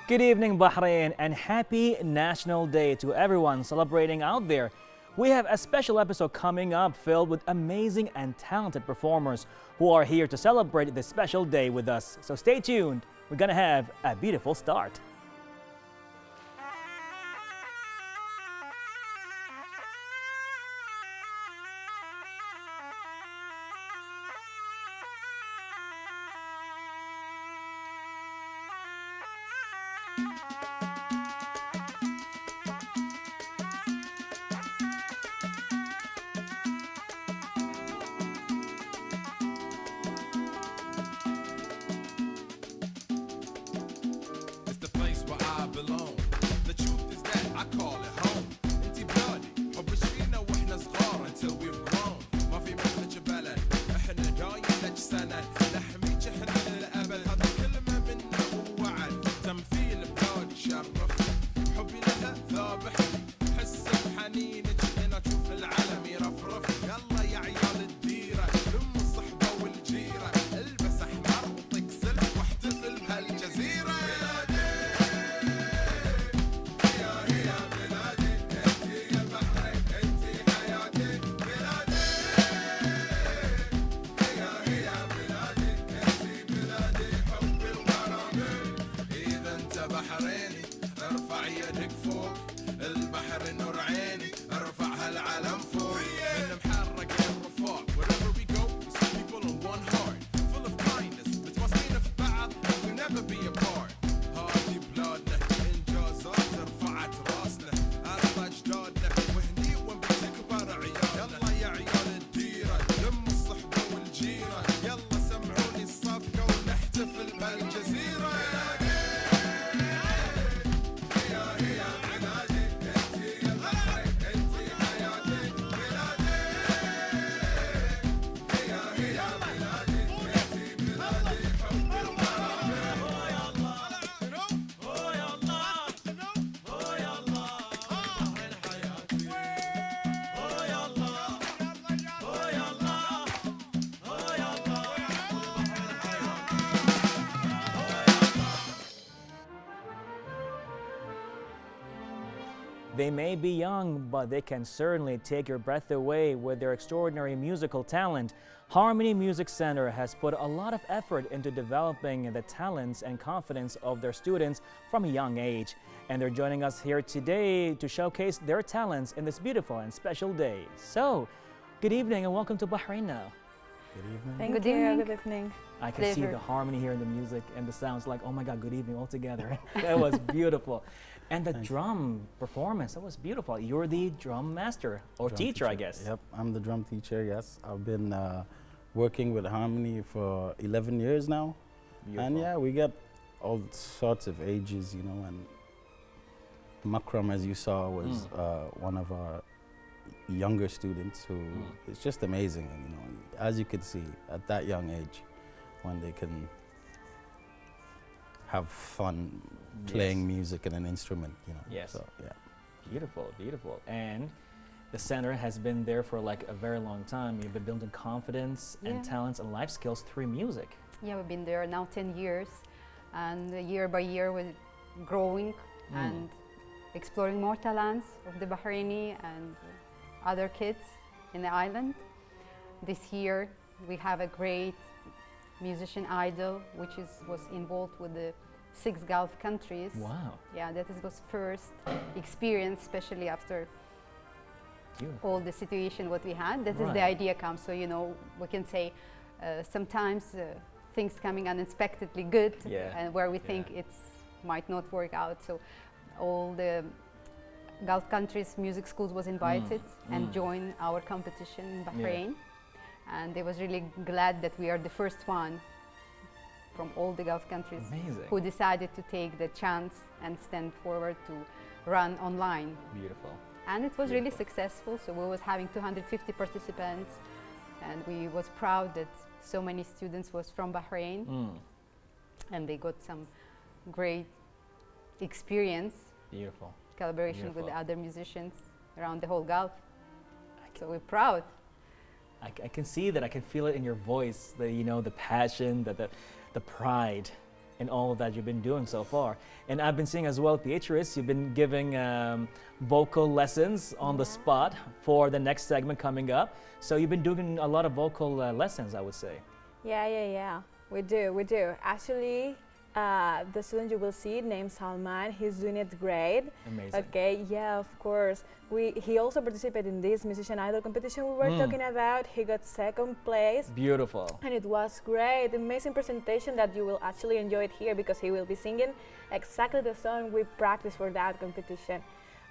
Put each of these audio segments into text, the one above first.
Good evening, Bahrain, and happy National Day to everyone celebrating out there. We have a special episode coming up filled with amazing and talented performers who are here to celebrate this special day with us. So stay tuned. We're gonna have a beautiful start. belong. The truth is that I call it home. انتي بلادي حب فينا واحنا صغار until we've grown. ما في مثلك بلد احنا جايين لك سند نحميك احنا للابد. هذا كلمة منا ووعد تمثيل بلادي شرفني حبي لها ذابحني حس بحنينك هنا اشوف العلم يرفرف. يلا يا عيال الديرة لم الصحبة والجيرة البس احمر وطق سلك واحتفل بهالجزيرة. بحريني ارفع يدك فوق البحر نور عيني ارفع هالعلم فوق من محرك الرفاق. Wherever we go we see people in one heart full of kindness متواصلين في بعض we'll never be apart. هذه بلادنا انجازات رفعت راسنا ارض اجدادنا وهني وين بتكبر عيالنا. يلا يا عيال الديره لم الصحبه والجيره يلا سمعوني الصفقه ونحتفل بهالجزيره. They may be young, but they can certainly take your breath away with their extraordinary musical talent. Harmony Music Center has put a lot of effort into developing the talents and confidence of their students from a young age. And they're joining us here today to showcase their talents in this beautiful and special day. So, good evening and welcome to Bahrain Now. Good evening. Thank you. Good evening. I can see the harmony here in the music and the sounds like, oh my God, good evening all together. That was beautiful. And the drum performance, that was beautiful. You're the drum master or teacher, I guess. Yep, I'm the drum teacher, yes. I've been working with Harmony for 11 years now. Beautiful. And yeah, we get all sorts of ages, you know, and Makram, as you saw, was one of our younger students who is just amazing. And, you know, as you can see, at that young age, when they can have fun playing music and an instrument, you know. Yes. So, yeah. Beautiful, beautiful. And the center has been there for like a very long time. You've been building confidence and talents and life skills through music. Yeah, we've been there now 10 years. And year by year we're growing and exploring more talents of the Bahraini and other kids in the island. This year we have a great musician idol which was involved with the 6 Gulf countries. Wow. Yeah, that was first experience, especially after all the situation what we had. That is the idea comes. So, you know, we can say sometimes things coming unexpectedly good and where we think it might not work out. So all the Gulf countries music schools was invited and joined our competition in Bahrain. And they was really glad that we are the first one from all the Gulf countries who decided to take the chance and stand forward to run online. Beautiful. And it was really successful. So we was having 250 participants, and we was proud that so many students was from Bahrain, and they got some great experience. Beautiful. Collaboration with the other musicians around the whole Gulf. So we're proud. I can see that. I can feel it in your voice. The the passion, the pride. in all that you've been doing so far. And I've been seeing as well, Beatrice, you've been giving vocal lessons on the spot for the next segment coming up. So you've been doing a lot of vocal lessons, I would say. Yeah. We do. Actually, the student you will see named Salman, he's doing it great. Amazing. Okay, yeah, of course. He also participated in this musician idol competition we were talking about. He got second place. Beautiful. And it was great, amazing presentation that you will actually enjoy it here because he will be singing exactly the song we practiced for that competition.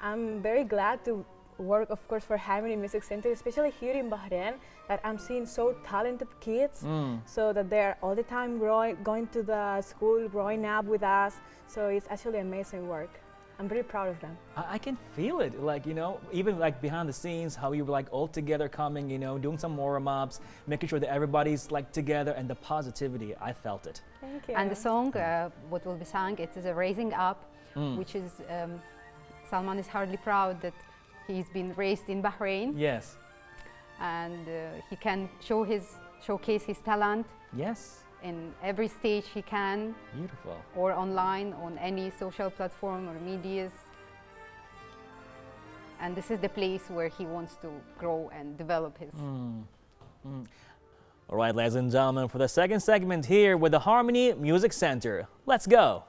I'm very glad to work, of course, for Harmony Music Center, especially here in Bahrain, that I'm seeing so talented kids, so that they're all the time going to the school, growing up with us. So it's actually amazing work. I'm very proud of them. I can feel it, like, you know, even like behind the scenes, how you were like all together coming, you know, doing some warm-ups, making sure that everybody's like together, and the positivity, I felt it. Thank you. And the song, what will be sung, it is a Raising Up, which is, Salman is hardly proud that he's been raised in Bahrain. Yes. And he can showcase his talent. Yes. In every stage he can. Beautiful. Or online on any social platform or medias. And this is the place where he wants to grow and develop his. All right, ladies and gentlemen, for the second segment here with the Harmony Music Center. Let's go.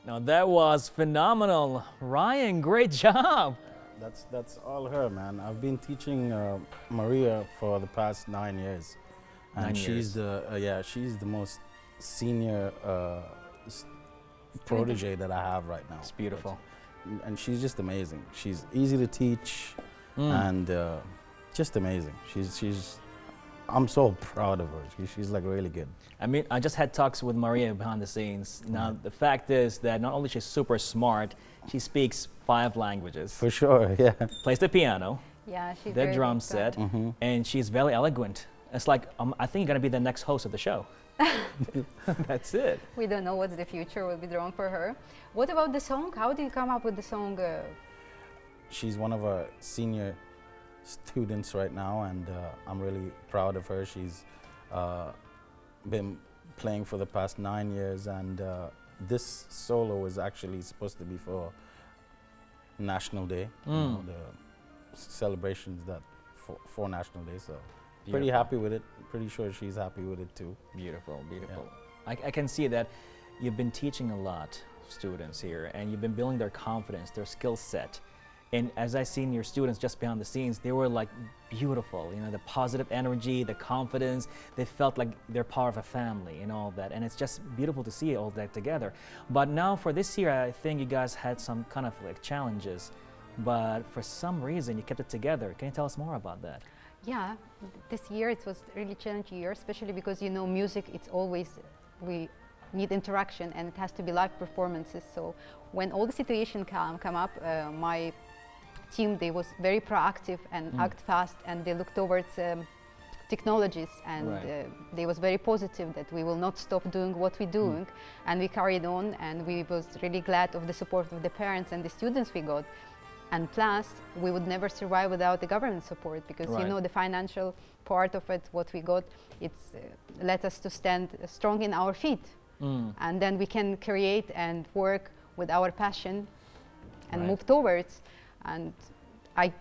Now that was phenomenal. Ryan, great job. That's all her, man. I've been teaching Maria for the past 9 years, and 9 she's years. she's the most senior protege that I have right now. It's beautiful. And she's just amazing. She's easy to teach, and just amazing. I'm so proud of her. She's like really good. I mean, I just had talks with Maria behind the scenes. Now, the fact is that not only she's super smart, she speaks 5 languages. For sure, yeah. Plays the piano, Yeah, she's the very drum good. set, and she's very eloquent. It's like, I think you're gonna be the next host of the show. That's it. We don't know what the future will be drawn for her. What about the song? How did you come up with the song? She's one of our senior students right now, and I'm really proud of her. She's been playing for the past 9 years, and this solo was actually supposed to be for National Day, you know, the celebrations that for National Day. So pretty happy with it. Pretty sure she's happy with it too. Beautiful, beautiful. Yeah. I can see that you've been teaching a lot of students here, and you've been building their confidence, their skill set. And as I seen your students just behind the scenes, they were like beautiful, you know, the positive energy, the confidence, they felt like they're part of a family and all that. And it's just beautiful to see all that together. But now for this year, I think you guys had some kind of like challenges, but for some reason you kept it together. Can you tell us more about that? Yeah, this year it was really challenging year, especially because, you know, music, it's always, we need interaction, and it has to be live performances. So when all the situation come up, my team, they was very proactive and act fast, and they looked towards technologies, and they was very positive that we will not stop doing what we're doing, and we carried on, and we was really glad of the support of the parents and the students we got. And plus, we would never survive without the government support, because you know the financial part of it, what we got, it's let us to stand strong in our feet, and then we can create and work with our passion and move towards. And I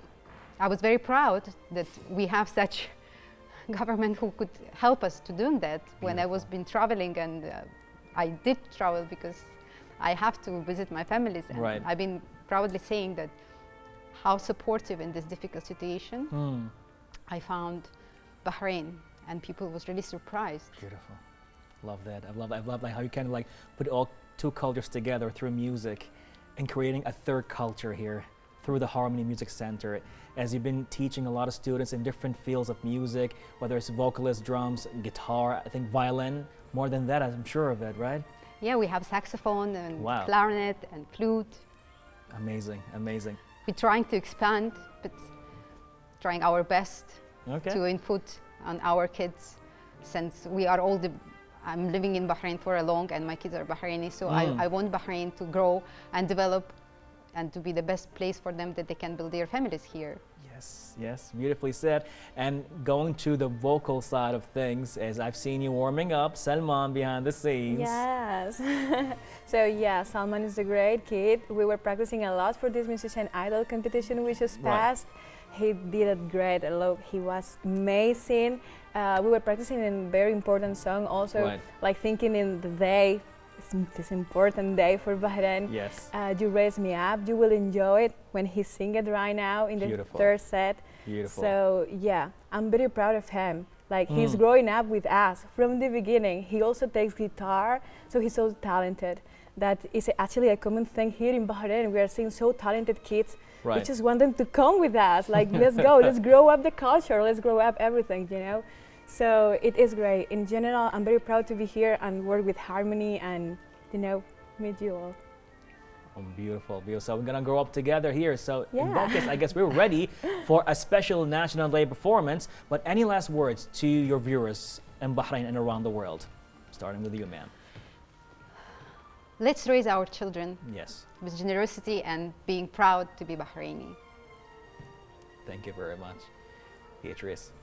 was very proud that we have such government who could help us to doing that. When I was been traveling, and I did travel because I have to visit my families, and I've been proudly saying that how supportive in this difficult situation I found Bahrain, and people was really surprised. Beautiful. Love that. I love like how you kind of like put all two cultures together through music and creating a third culture here through the Harmony Music Center, as you've been teaching a lot of students in different fields of music, whether it's vocalist, drums, guitar, I think violin, more than that, I'm sure of it, right? Yeah, we have saxophone and clarinet and flute. Amazing, amazing. We're trying to expand, but trying our best to input on our kids, since we are all I'm living in Bahrain for a long, and my kids are Bahraini, so I want Bahrain to grow and develop and to be the best place for them that they can build their families here. Yes, yes, beautifully said. And going to the vocal side of things, as I've seen you warming up, Salman behind the scenes. Yes. So yeah, Salman is a great kid. We were practicing a lot for this Musician Idol competition we just passed. He did it great. Look, he was amazing. We were practicing a very important song also, like thinking in the day, this important day for Bahrain. Yes. You Raise Me Up. You will enjoy it when he sing it right now in the third set. Beautiful. So yeah, I'm very proud of him. Like he's growing up with us from the beginning. He also takes guitar, so he's so talented. That is actually a common thing here in Bahrain. We are seeing so talented kids. We just want them to come with us. Like let's go, let's grow up the culture, let's grow up everything, you know. So it is great. In general, I'm very proud to be here and work with Harmony and, you know, meet you all. Oh, beautiful, beautiful. So we're gonna grow up together here. So in that case, I guess we're ready for a special National Day performance. But any last words to your viewers in Bahrain and around the world? Starting with you, ma'am. Let's raise our children with generosity and being proud to be Bahraini. Thank you very much. Beatrice.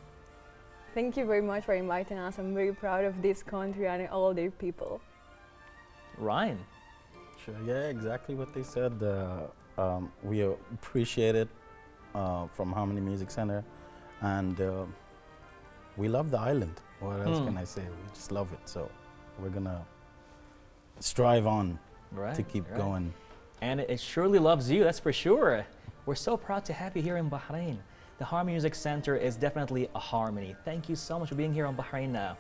Thank you very much for inviting us. I'm very proud of this country and all their people. Ryan. Sure, yeah, exactly what they said. We appreciate it from Harmony Music Center, and we love the island. What else can I say? We just love it. So we're gonna strive on to keep going. And it surely loves you, that's for sure. We're so proud to have you here in Bahrain. The Harmony Music Center is definitely a harmony. Thank you so much for being here on Bahrain Now.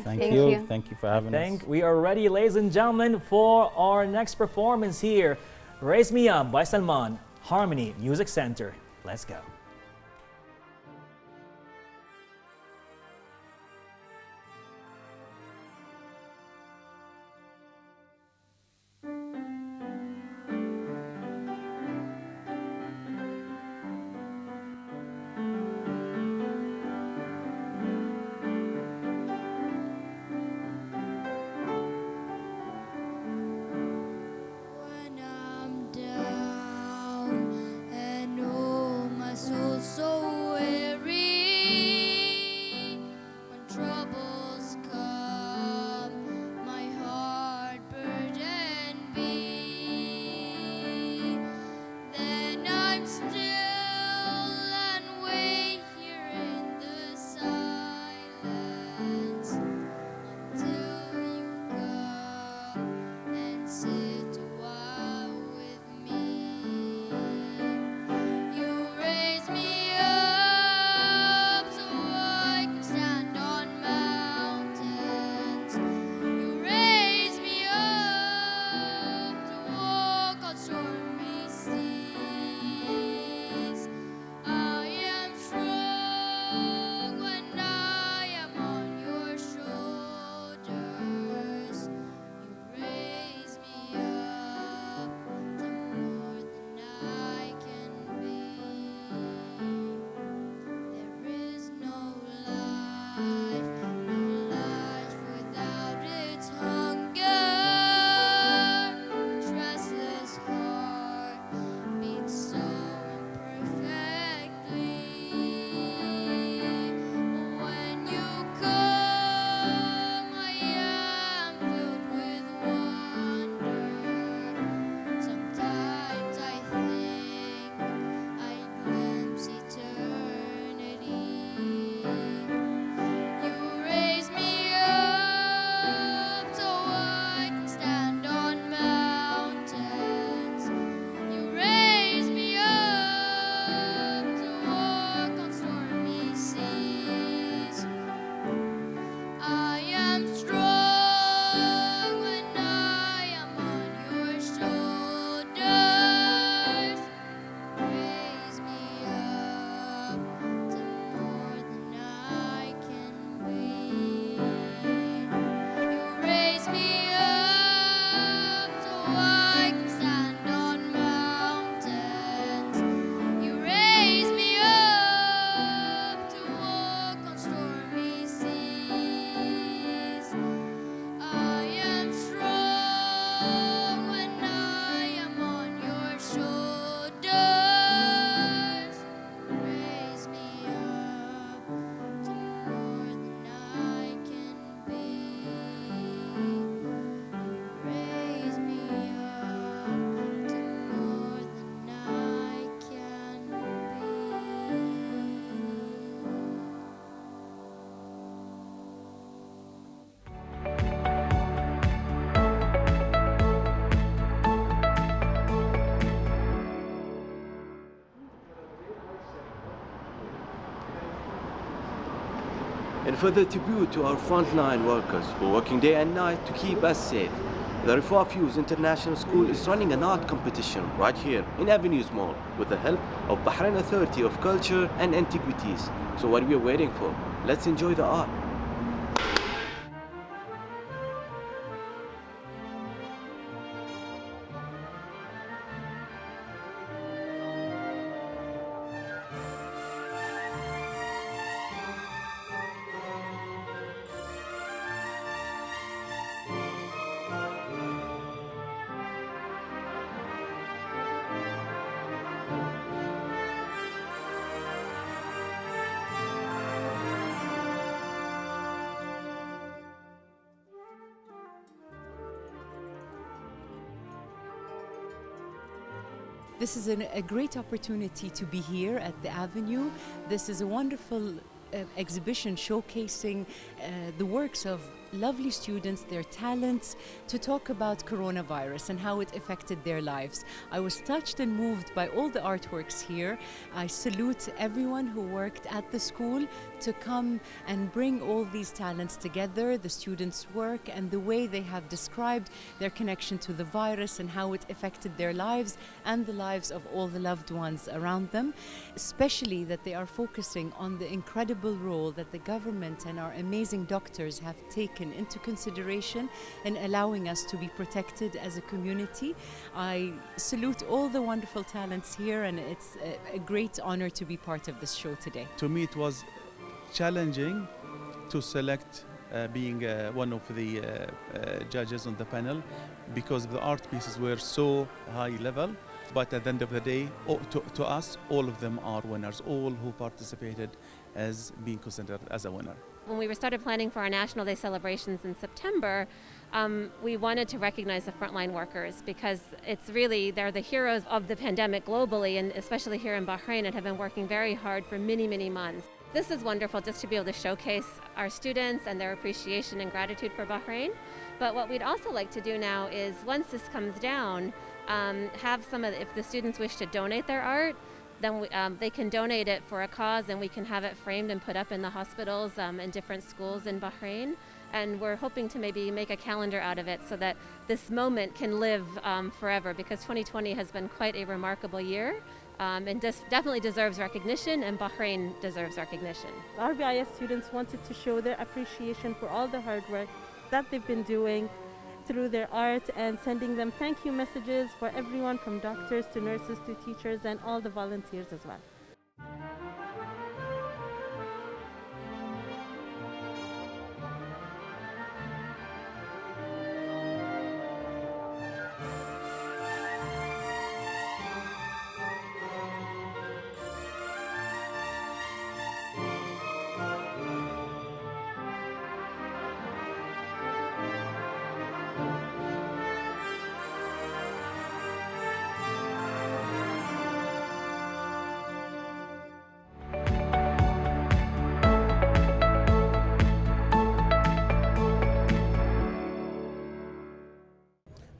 Thank you. Thank you for having us. We are ready, ladies and gentlemen, for our next performance here. Raise Me Up by Salman, Harmony Music Center. Let's go. When I'm down and all my soul And further tribute to our frontline workers who are working day and night to keep us safe. The Rifa Fuse International School is running an art competition right here in Avenues Mall with the help of Bahrain Authority of Culture and Antiquities. So what are we waiting for? Let's enjoy the art. This is a great opportunity to be here at the Avenue. This is a wonderful exhibition showcasing the works of lovely students, their talents, to talk about coronavirus and how it affected their lives. I was touched and moved by all the artworks here. I salute everyone who worked at the school to come and bring all these talents together, the students' work and the way they have described their connection to the virus and how it affected their lives and the lives of all the loved ones around them, especially that they are focusing on the incredible role that the government and our amazing doctors have taken into consideration in allowing us to be protected as a community. I salute all the wonderful talents here, and it's a great honor to be part of this show today. To me, it was challenging to select being one of the judges on the panel because the art pieces were so high level. But at the end of the day, to us, all of them are winners. All who participated as being considered as a winner. When we started planning for our National Day celebrations in September, we wanted to recognize the frontline workers because they're the heroes of the pandemic globally, and especially here in Bahrain, and have been working very hard for many, many months. This is wonderful just to be able to showcase our students and their appreciation and gratitude for Bahrain. But what we'd also like to do now is, once this comes down, have if the students wish to donate their art, then they can donate it for a cause, and we can have it framed and put up in the hospitals and different schools in Bahrain. And we're hoping to maybe make a calendar out of it so that this moment can live forever, because 2020 has been quite a remarkable year and definitely deserves recognition, and Bahrain deserves recognition. RBIS students wanted to show their appreciation for all the hard work that they've been doing through their art, and sending them thank you messages for everyone from doctors to nurses to teachers and all the volunteers as well.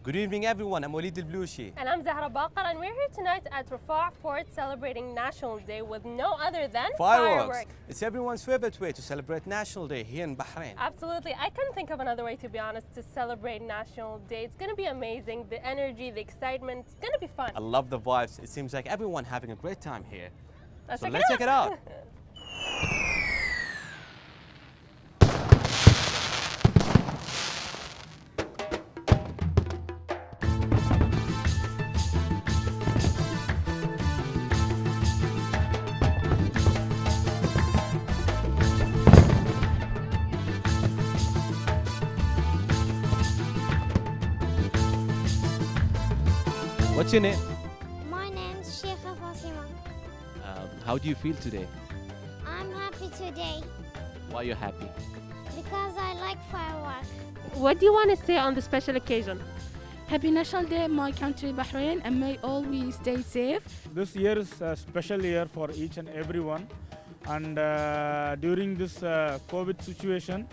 Good evening, everyone. I'm Walid Al-Blushi. And I'm Zahra Baqar, and we're here tonight at Rifa Fort celebrating National Day with no other than fireworks. It's everyone's favorite way to celebrate National Day here in Bahrain. Absolutely. I couldn't think of another way, to be honest, to celebrate National Day. It's going to be amazing. The energy, the excitement, it's going to be fun. I love the vibes. It seems like everyone having a great time here. Let's check it out. What's your name? My name's Sheikha Fatima. How do you feel today? I'm happy today Why are you happy? because I like fireworks. What do you want to say on the special occasion? Happy National Day, my country Bahrain, and may all we stay safe. This year is a special year for each and everyone, and during this COVID situation,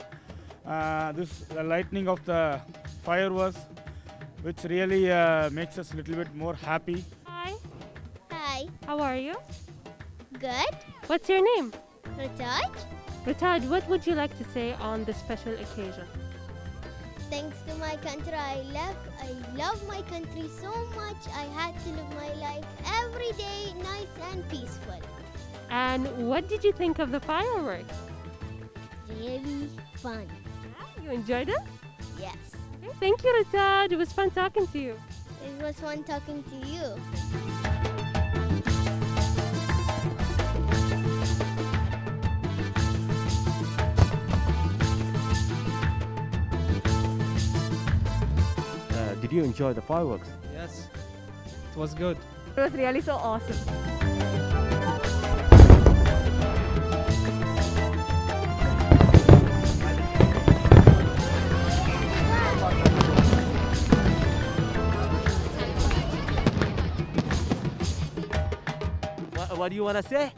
this lightning of the fireworks, which really makes us a little bit more happy. Hi. Hi. How are you? Good. What's your name? Ritaj. Ritad, what would you like to say on this special occasion? Thanks to my country, I love my country so much. I had to live my life every day nice and peaceful. And what did you think of the fireworks? Very fun. You enjoyed it? Yes. Okay, thank you, Ritad. It was fun talking to you. It was fun talking to you. Did you enjoy the fireworks? Yes, it was good. It was really so awesome. What do you want to say?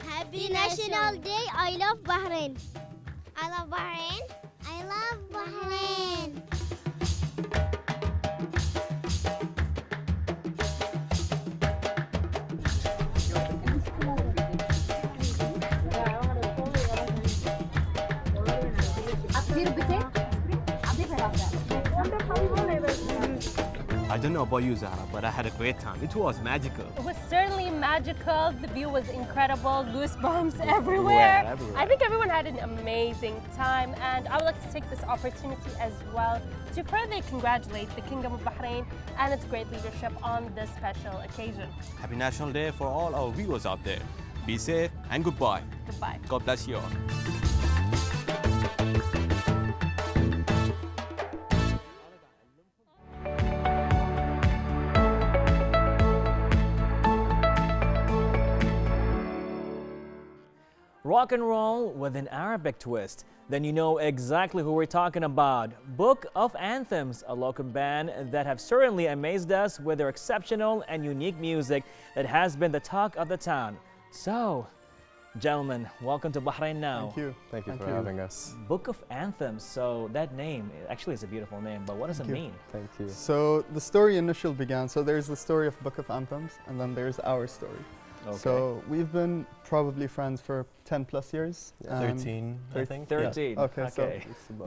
Happy National Day. I love Bahrain. I love Bahrain. I love Bahrain. I don't know about you, Zahra, but I had a great time. It was magical. It was certainly magical. The view was incredible. Goosebumps everywhere. I think everyone had an amazing time, and I would like to take this opportunity as well to further congratulate the Kingdom of Bahrain and its great leadership on this special occasion. Happy National Day for all our viewers out there. Be safe and goodbye. Goodbye. God bless you all. Rock and roll with an Arabic twist. Then you know exactly who we're talking about. Book of Anthems, a local band that have certainly amazed us with their exceptional and unique music that has been the talk of the town. So, gentlemen, welcome to Bahrain Now. Thank you. Thank you for having us. Book of Anthems. So that name actually is a beautiful name, but what does it mean? Thank you. So the story initially began. So there's the story of Book of Anthems, and then there's our story. Okay. So we've been probably friends for 10 plus years. 13, I think. 13. Yeah. Okay. Okay.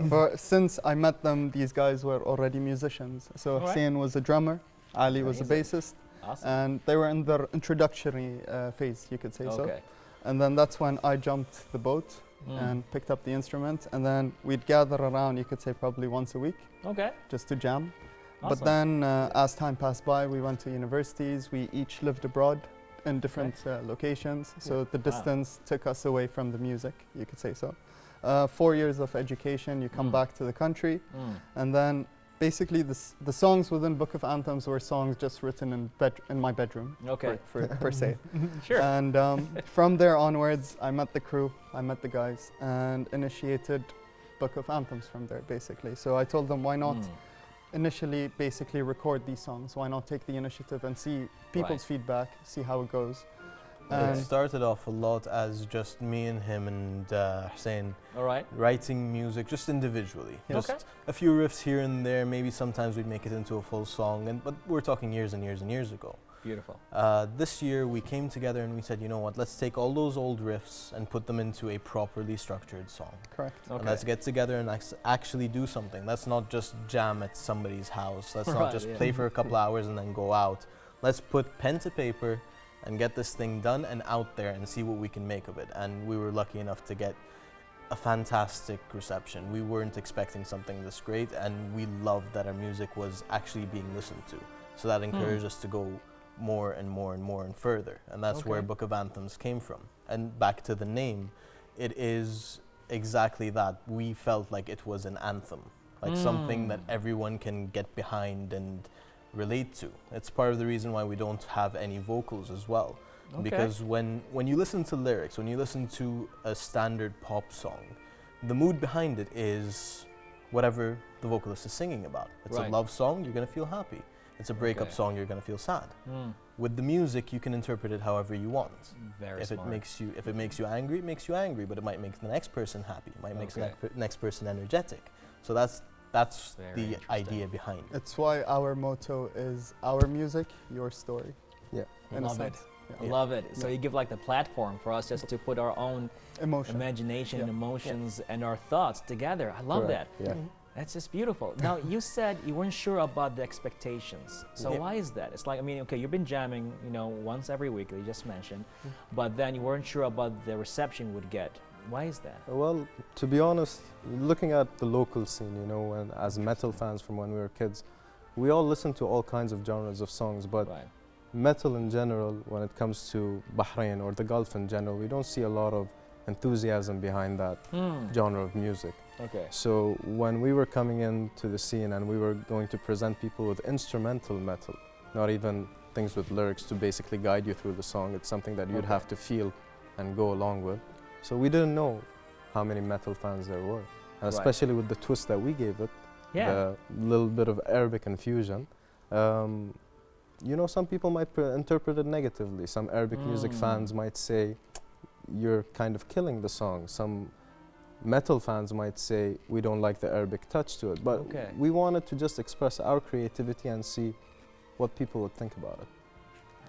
So since I met them, these guys were already musicians. So Hussein was a drummer, Ali was a bassist, and they were in their introductory phase, you could say so. And then that's when I jumped the boat and picked up the instrument, and then we'd gather around, you could say probably once a week. Okay. Just to jam. Awesome. But then as time passed by, we went to universities, we each lived abroad in different locations, so the distance took us away from the music, you could say so. 4 years of education, you come back to the country, and then basically the songs within Book of Anthems were songs just written in my bedroom, per se. Sure. And from there onwards, I met the crew, I met the guys, and initiated Book of Anthems from there, basically. So I told them, why not initially basically record these songs? Why not take the initiative and see people's feedback, see how it goes? It started off a lot as just me and him and Hussein writing music just individually. Just a few riffs here and there, maybe sometimes we'd make it into a full song, but we're talking years and years and years ago. Beautiful. This year we came together and we said, you know what, let's take all those old riffs and put them into a properly structured song. Correct. And let's get together and actually do something. Let's not just jam at somebody's house. Let's not just play for a couple hours and then go out. Let's put pen to paper and get this thing done and out there and see what we can make of it. And we were lucky enough to get a fantastic reception. We weren't expecting something this great, and we loved that our music was actually being listened to. So that encouraged us to go more and more and more and further. And that's where Book of Anthems came from. And back to the name, it is exactly that. We felt like it was an anthem, like something that everyone can get behind and relate to. It's part of the reason why we don't have any vocals as well. Because when you listen to lyrics, when you listen to a standard pop song, the mood behind it is whatever the vocalist is singing about. It's a love song, you're going to feel happy. It's a breakup song, you're going to feel sad. With the music, you can interpret it however you want. Very if smart. If it makes you angry, it makes you angry, but it might make the next person happy. It might make the next person energetic. So that's the idea behind it. It's why our motto is our music, your story. Yeah. In a sense. I love it. So you give like the platform for us just to put our own imagination and emotions and our thoughts together. I love that. Yeah. That's just beautiful. Now, you said you weren't sure about the expectations. So why is that? It's like, I mean, okay, you've been jamming, you know, once every week, you just mentioned, but then you weren't sure about the reception you would get. Why is that? Well, to be honest, looking at the local scene, you know, and as metal fans from when we were kids, we all listen to all kinds of genres of songs, but metal in general, when it comes to Bahrain or the Gulf in general, we don't see a lot of enthusiasm behind that genre of music. Okay. So when we were coming into the scene and we were going to present people with instrumental metal, not even things with lyrics to basically guide you through the song, it's something that you'd have to feel and go along with. So we didn't know how many metal fans there were, and especially with the twist that we gave it, the little bit of Arabic infusion. You know, some people might interpret it negatively. Some Arabic music fans might say, you're kind of killing the song. Some metal fans might say, we don't like the Arabic touch to it. But we wanted to just express our creativity and see what people would think about it.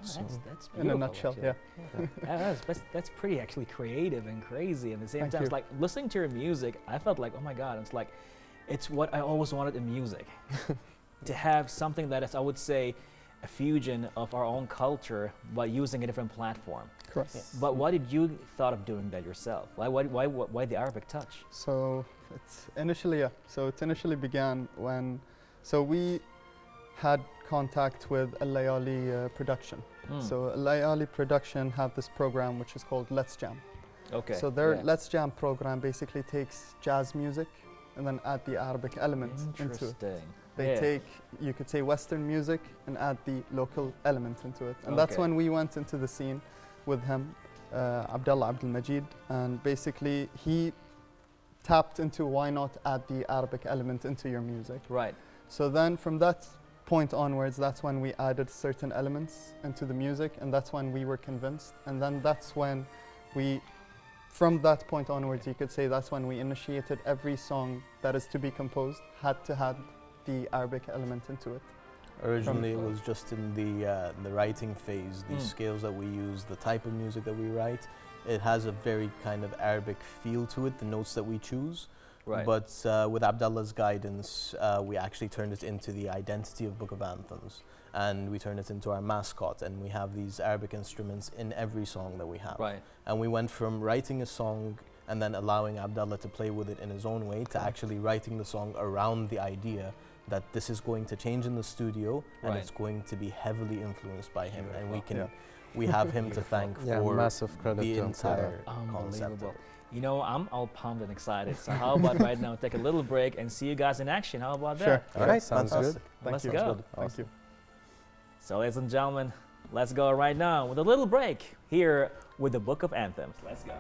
So that's beautiful. In a nutshell, that's pretty actually creative and crazy. And at the same time, it's like listening to your music, I felt like, oh my God, it's like, it's what I always wanted in music. To have something that is, I would say, a fusion of our own culture, but using a different platform. Correct. But why did you thought of doing that yourself? Why the Arabic touch? So it's initially, so it initially began when, so we had contact with Al Layali production. So Al Layali production have this program which is called Let's Jam. Okay. So their Let's Jam program basically takes jazz music and then add the Arabic elements into it. They take, you could say, Western music and add the local element into it. And that's when we went into the scene with him, Abdullah Abdul Majid, and basically he tapped into why not add the Arabic element into your music. Right. So then from that point onwards, that's when we added certain elements into the music, and that's when we were convinced. And then that's when we, from that point onwards, you could say that's when we initiated every song that is to be composed had to have the Arabic element into it. Originally, it was just in the writing phase, the scales that we use, the type of music that we write. It has a very kind of Arabic feel to it, the notes that we choose. Right. But with Abdullah's guidance, we actually turned it into the identity of Book of Anthems. And we turned it into our mascot. And we have these Arabic instruments in every song that we have. Right. And we went from writing a song and then allowing Abdullah to play with it in his own way to actually writing the song around the idea that this is going to change in the studio and it's going to be heavily influenced by him. And we have him to thank for massive credit the to entire concept. You know, I'm all pumped and excited. So how about right now, take a little break and see you guys in action. How about that? All right, sounds good. Let's go. Thank you. So ladies and gentlemen, let's go right now with a little break here with the Book of Anthems. Let's go.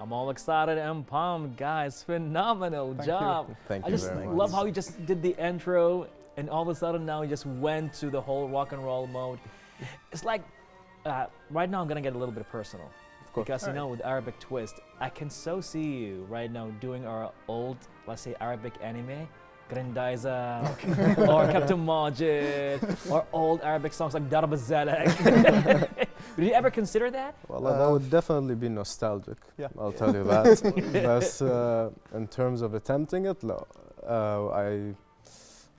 I'm all excited and pumped, guys. Phenomenal job. Thank I you just very love much. how you just did the intro, and all of a sudden now you just went to the whole rock and roll mode. It's like, right now I'm gonna get a little bit personal. Because you know, with Arabic twist, I can so see you right now doing our old, let's say, Arabic anime, Grandiza, or Captain Majid, or old Arabic songs like Darb al-Zalak. Did you ever consider that? Well, that would definitely be nostalgic. Yeah. I'll tell you that. But in terms of attempting it, no.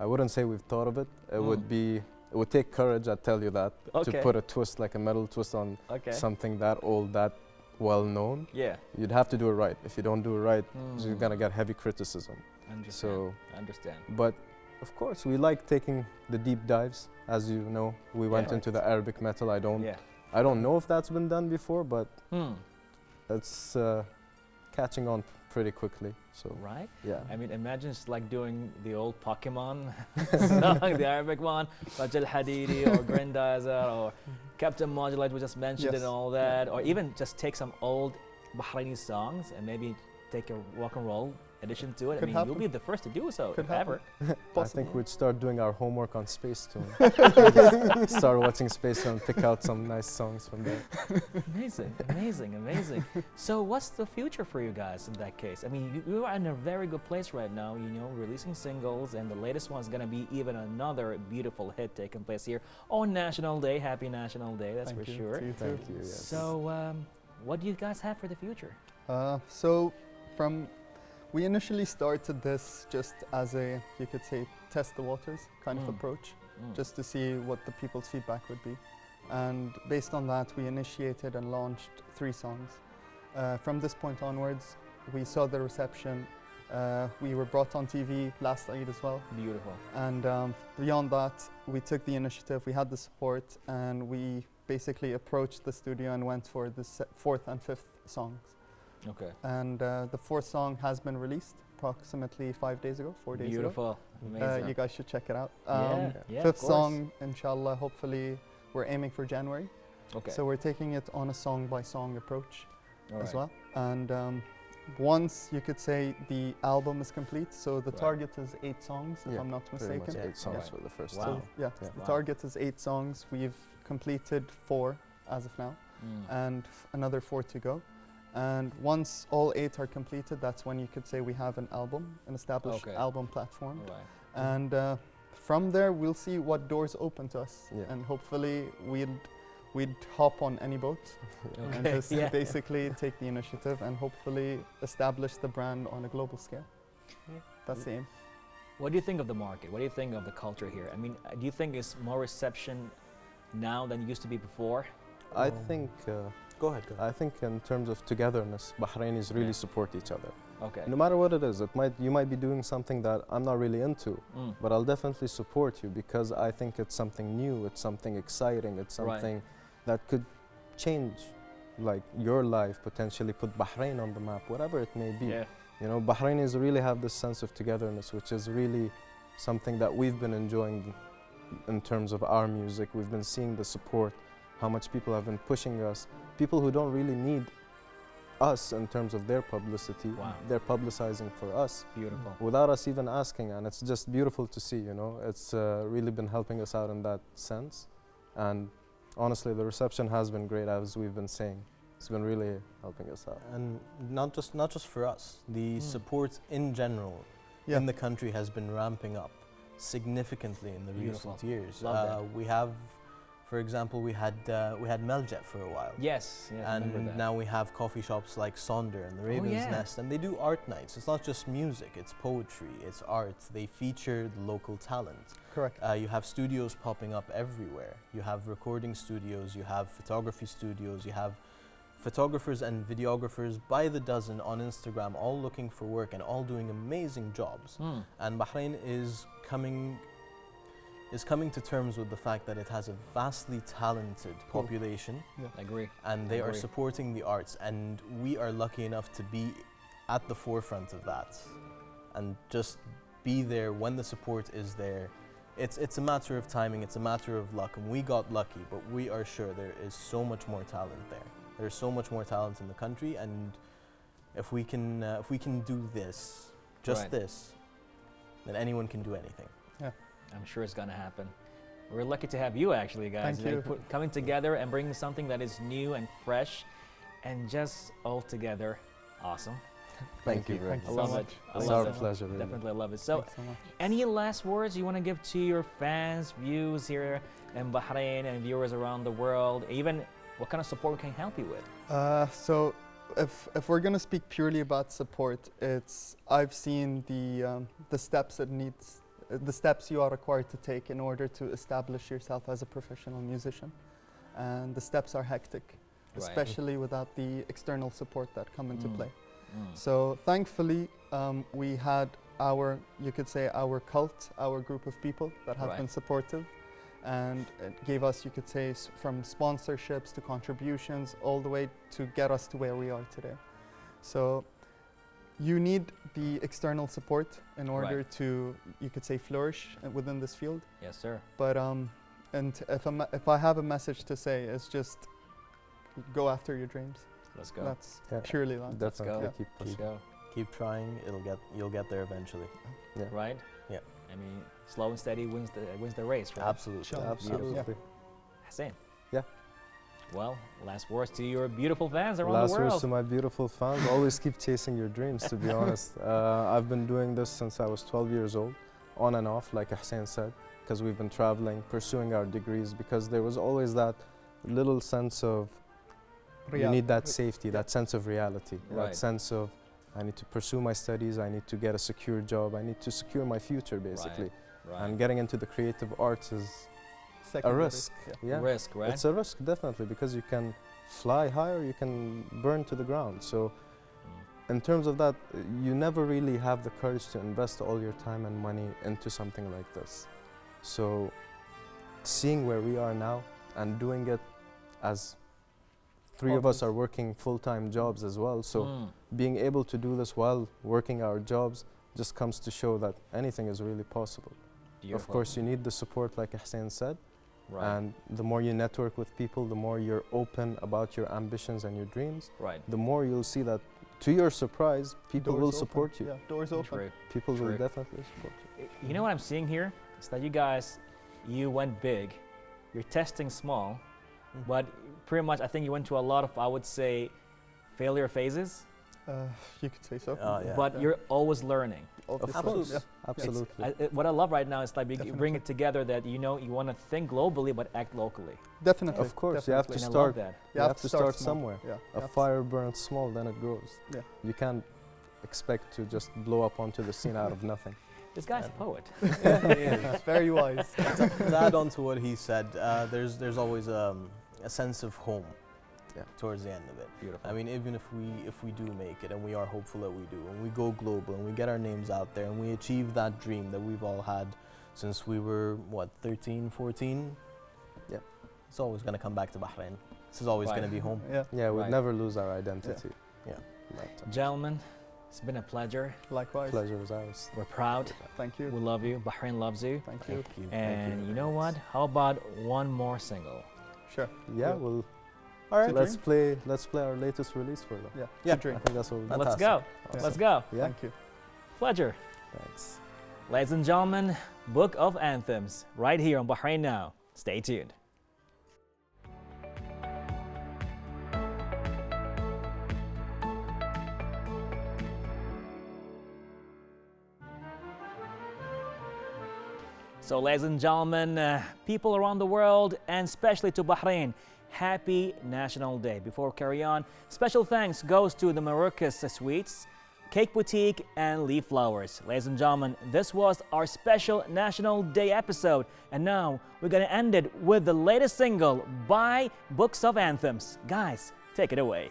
I wouldn't say we've thought of it. It would be. It would take courage, I tell you that, to put a twist like a metal twist on something that old, that well known. Yeah. You'd have to do it right. If you don't do it right, you're gonna get heavy criticism. Understand. Understand. But of course, we like taking the deep dives. As you know, we went into the Arabic metal. I don't know if that's been done before, but it's catching on pretty quickly. So right? Yeah. I mean, imagine it's like doing the old Pokemon song, the Arabic one, Rajal Hadidi or Grandiza or Captain Majid, like we just mentioned, and all that, or even just take some old Bahraini songs and maybe take a rock and roll addition to it. I mean, you'll be the first to do so, if ever. I think we'd start doing our homework on Space Tune. Start watching Space Tune and pick out some nice songs from there. Amazing, amazing, amazing. So what's the future for you guys in that case? I mean, you are in a very good place right now, you know, releasing singles, and the latest one's going to be even another beautiful hit taking place here on National Day. Happy National Day, that's for sure. Thank you, yes. So what do you guys have for the future? We initially started this just as a, you could say, test the waters kind of approach, just to see what the people's feedback would be. And based on that, we initiated and launched 3 songs. From this point onwards, we saw the reception. We were brought on TV last Eid as well. Beautiful. And beyond that, we took the initiative, we had the support, and we basically approached the studio and went for the 4th and 5th songs. Okay. And the 4th song has been released approximately 5 days ago, 4 days ago. Beautiful. Amazing. You guys should check it out. Yeah, 5th song, inshallah, hopefully we're aiming for January. Okay. So we're taking it on a song by song approach as right. well. And once you could say the album is complete, so the target is 8 songs, if I'm not mistaken. Pretty much 8 songs for the first Wow. time. So, the target is 8 songs. We've completed 4 as of now, and another 4 to go. And once all 8 are completed, that's when you could say we have an album, an established album platform. Right. And from there, we'll see what doors open to us. And hopefully, we'd hop on any boat and just basically take the initiative and hopefully establish the brand on a global scale. That's the aim. What do you think of the market? What do you think of the culture here? I mean, do you think it's more reception now than it used to be before? I think. Go ahead. I think in terms of togetherness, Bahrainis really support each other. Okay. No matter what it is, you might be doing something that I'm not really into, but I'll definitely support you because I think it's something new, it's something exciting, it's something that could change, like your life, potentially put Bahrain on the map, whatever it may be. Yeah. You know, Bahrainis really have this sense of togetherness, which is really something that we've been enjoying in terms of our music. We've been seeing the support, how much people have been pushing us. People who don't really need us in terms of their publicity, they're publicizing for us. Beautiful. Without us even asking, and it's just beautiful to see, you know. It's really been helping us out in that sense. And honestly, the reception has been great, as we've been saying. It's been really helping us out. And not just for us, the support in general in the country has been ramping up significantly in the recent years. We have, for example, we had Meljet for a while. Yes, and now we have coffee shops like Sonder and the Raven's Nest, and they do art nights. It's not just music; it's poetry, it's art. They feature the local talent. Correct. You have studios popping up everywhere. You have recording studios, you have photography studios, you have photographers and videographers by the dozen on Instagram, all looking for work and all doing amazing jobs. And Bahrain is coming to terms with the fact that it has a vastly talented population. I agree. And they are supporting the arts, and we are lucky enough to be at the forefront of that and just be there when the support is there. It's a matter of timing, it's a matter of luck, and we got lucky, but we are sure there is so much more talent there. There's so much more talent in the country, and if we can do this, just Right. this, then anyone can do anything. Yeah. I'm sure it's going to happen. We're lucky to have you, actually, guys. Thank you. Coming together and bringing something that is new and fresh and just all together awesome. Thank you. Thank I you love so it. much. I It's love our it. pleasure, really. Definitely love it. So, Thanks so much. any last words you want to give to your fans, viewers here in Bahrain and viewers around the world? Even what kind of support we can help you with? So if we're going to speak purely about support, I've seen the steps the steps you are required to take in order to establish yourself as a professional musician, and the steps are hectic, especially without the external support that come into play. So thankfully, we had you could say our cult, our group of people that have been supportive, and it gave us, you could say, from sponsorships to contributions, all the way to get us to where we are today. So you need the external support in order to, you could say, flourish within this field. Yes, sir. But and if I have a message to say, it's just go after your dreams. Let's go. That's purely that. Let's go. Let's go. Keep trying. You'll get there eventually. Yeah. Right? Yeah. I mean, slow and steady wins the race, right? Absolutely. Absolutely. Hassan. Yeah. Well, last words to your beautiful fans around Last the world. words to my beautiful fans. Always keep chasing your dreams, to be honest. I've been doing this since I was 12 years old, on and off, like Hussein said, because we've been traveling, pursuing our degrees, because there was always that little sense of, you need that safety, that sense of reality, that sense of, I need to pursue my studies, I need to get a secure job, I need to secure my future, basically. Right. And getting into the creative arts is a risk. Yeah. Risk, right? It's a risk, definitely, because you can fly high or you can burn to the ground. So in terms of that, you never really have the courage to invest all your time and money into something like this. So seeing where we are now and doing it as three of us are working full-time jobs as well. So being able to do this while working our jobs just comes to show that anything is really possible. Of course, you need the support, like Hussein said. And the more you network with people, the more you're open about your ambitions and your dreams, the more you'll see that, to your surprise, people will support you. Yeah, doors open. People will definitely support you. You know what I'm seeing here? It's that you guys, you went big. You're testing small, but pretty much I think you went to a lot of, I would say, failure phases. You could say so. But you're always learning. Absolutely. Absolutely. What I love right now is like you bring it together that you want to think globally but act locally. Definitely. Of course, definitely. you have to And I love start. that. You have to start small. somewhere. Yeah. A fire burns small, then it grows. Yeah. You can't expect to just blow up onto the scene out of nothing. This guy's a poet. Very wise. To add on to what he said, there's always a sense of home towards the end of it. Beautiful. I mean, even if we do make it, and we are hopeful that we do, and we go global, and we get our names out there, and we achieve that dream that we've all had since we were, 13, 14? Yeah. It's always going to come back to Bahrain. This is always going to be home. Yeah, we'd never lose our identity. Yeah. Gentlemen, it's been a pleasure. Likewise. Pleasure was ours. We're proud. Thank you. We love you. Bahrain loves you. Thank you. And you know what? How about one more single? Sure. Yeah, we'll. All right. Let's play our latest release for them. Yeah. I think that's what we'll do. Let's go. Awesome. Let's go. Yeah. Thank you. Pleasure. Thanks. Ladies and gentlemen, Book of Anthems, right here on Bahrain Now. Stay tuned. So, ladies and gentlemen, people around the world, and especially to Bahrain, happy National Day. Before we carry on, special thanks goes to the Maracas Sweets, Cake Boutique, and Leaf Flowers. Ladies and gentlemen, this was our special National Day episode, and now we're gonna end it with the latest single by Books of Anthems. Guys, take it away.